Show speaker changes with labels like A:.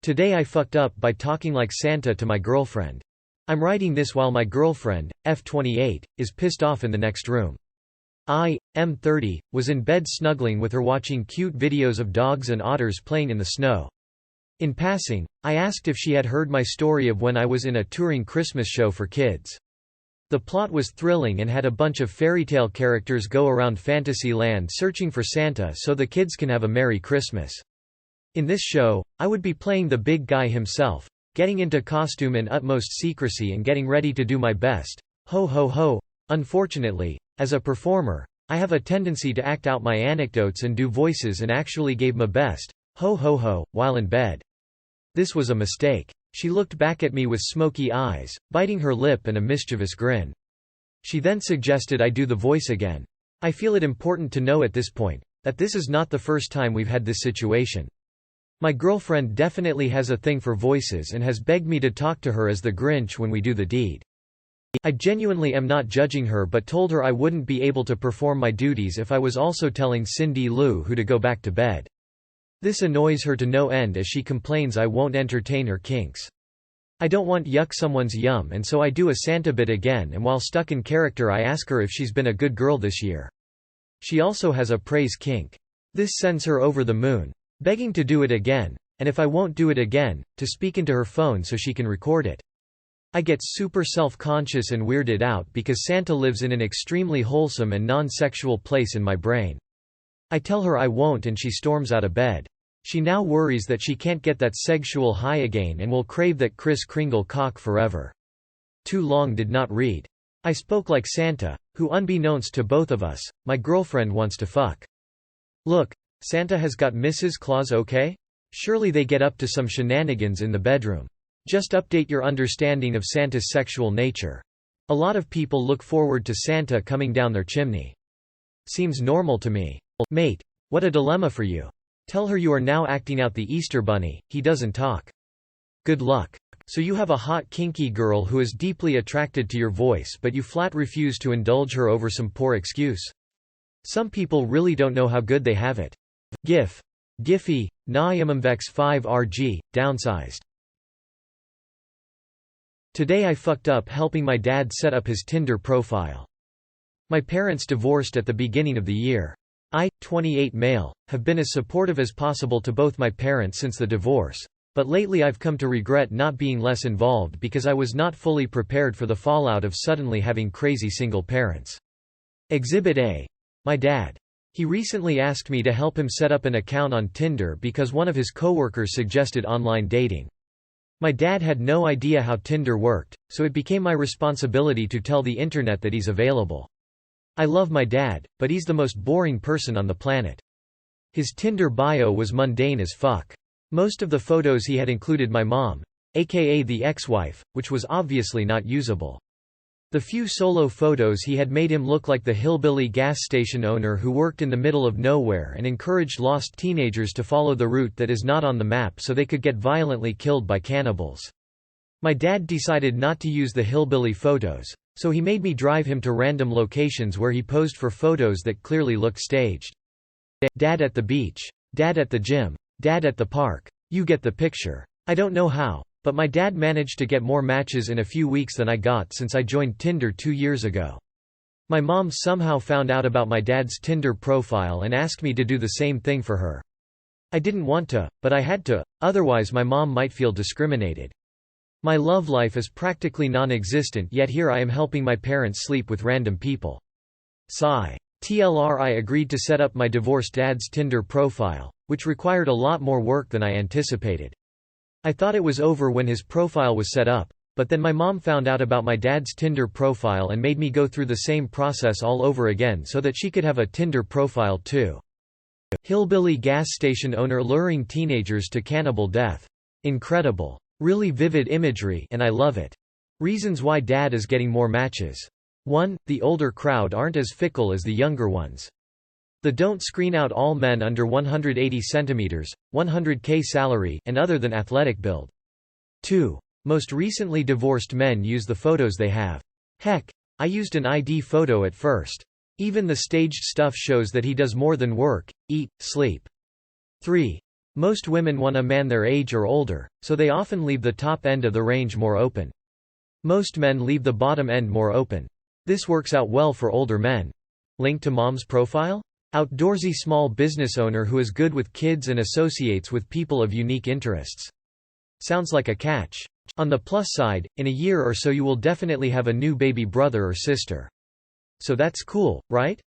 A: Today I fucked up by talking like Santa to my girlfriend. I'm writing this while my girlfriend, F28, is pissed off in the next room. I, M30, was in bed snuggling with her watching cute videos of dogs and otters playing in the snow. In passing, I asked if she had heard my story of when I was in a touring Christmas show for kids. The plot was thrilling and had a bunch of fairytale characters go around fantasy land searching for Santa so the kids can have a Merry Christmas. In this show, I would be playing the big guy himself, getting into costume in utmost secrecy and getting ready to do my best. Ho ho ho. Unfortunately, as a performer, I have a tendency to act out my anecdotes and do voices and actually gave my best, ho ho ho, while in bed. This was a mistake. She looked back at me with smoky eyes, biting her lip and a mischievous grin. She then suggested I do the voice again. I feel it important to know at this point, that this is not the first time we've had this situation. My girlfriend definitely has a thing for voices and has begged me to talk to her as the Grinch when we do the deed. I genuinely am not judging her but told her I wouldn't be able to perform my duties if I was also telling Cindy Lou Who to go back to bed. This annoys her to no end as she complains I won't entertain her kinks. I don't want yuck someone's yum and so I do a Santa bit again and while stuck in character I ask her if she's been a good girl this year. She also has a praise kink. This sends her over the moon, begging to do it again, and if I won't do it again, to speak into her phone so she can record it. I get super self-conscious and weirded out because Santa lives in an extremely wholesome and non-sexual place in my brain. I tell her I won't and she storms out of bed. She now worries that she can't get that sexual high again and will crave that Kris Kringle cock forever. Too long did not read. I spoke like Santa, who unbeknownst to both of us, my girlfriend wants to fuck. Look, Santa has got Mrs. Claus okay? Surely they get up to some shenanigans in the bedroom. Just update your understanding of Santa's sexual nature. A lot of people look forward to Santa coming down their chimney. Seems normal to me. Mate, what a dilemma for you. Tell her you are now acting out the Easter Bunny, he doesn't talk. Good luck. So you have a hot kinky girl who is deeply attracted to your voice but you flat refuse to indulge her over some poor excuse. Some people really don't know how good they have it. GIF. Giphy, Naimumvex 5RG, downsized. Today I fucked up helping my dad set up his Tinder profile. My parents divorced at the beginning of the year. I, 28 male, have been as supportive as possible to both my parents since the divorce, but lately I've come to regret not being less involved because I was not fully prepared for the fallout of suddenly having crazy single parents. Exhibit A. My dad. He recently asked me to help him set up an account on Tinder because one of his coworkers suggested online dating. My dad had no idea how Tinder worked, so it became my responsibility to tell the internet that he's available. I love my dad, but he's the most boring person on the planet. His Tinder bio was mundane as fuck. Most of the photos he had included my mom, aka the ex-wife, which was obviously not usable. The few solo photos he had made him look like the hillbilly gas station owner who worked in the middle of nowhere and encouraged lost teenagers to follow the route that is not on the map so they could get violently killed by cannibals. My dad decided not to use the hillbilly photos, so he made me drive him to random locations where he posed for photos that clearly looked staged. Dad at the beach. Dad at the gym. Dad at the park. You get the picture. I don't know how, but my dad managed to get more matches in a few weeks than I got since I joined Tinder 2 years ago. My mom somehow found out about my dad's Tinder profile and asked me to do the same thing for her. I didn't want to, but I had to, otherwise my mom might feel discriminated. My love life is practically non-existent, yet here I am helping my parents sleep with random people. Sigh. TLR I agreed to set up my divorced dad's Tinder profile, which required a lot more work than I anticipated. I thought it was over when his profile was set up, but then my mom found out about my dad's Tinder profile and made me go through the same process all over again so that she could have a Tinder profile too. Hillbilly gas station owner luring teenagers to cannibal death. Incredible. Really vivid imagery and I love it. Reasons why dad is getting more matches. 1. The older crowd aren't as fickle as the younger ones. The don't screen out all men under 180 centimeters, 100K salary, and other than athletic build. 2. Most recently divorced men use the photos they have. Heck, I used an ID photo at first. Even the staged stuff shows that he does more than work, eat, sleep. 3. Most women want a man their age or older, so they often leave the top end of the range more open. Most men leave the bottom end more open. This works out well for older men. Link to mom's profile? Outdoorsy small business owner who is good with kids and associates with people of unique interests. Sounds like a catch. On the plus side, in a year or so you will definitely have a new baby brother or sister. So that's cool, right?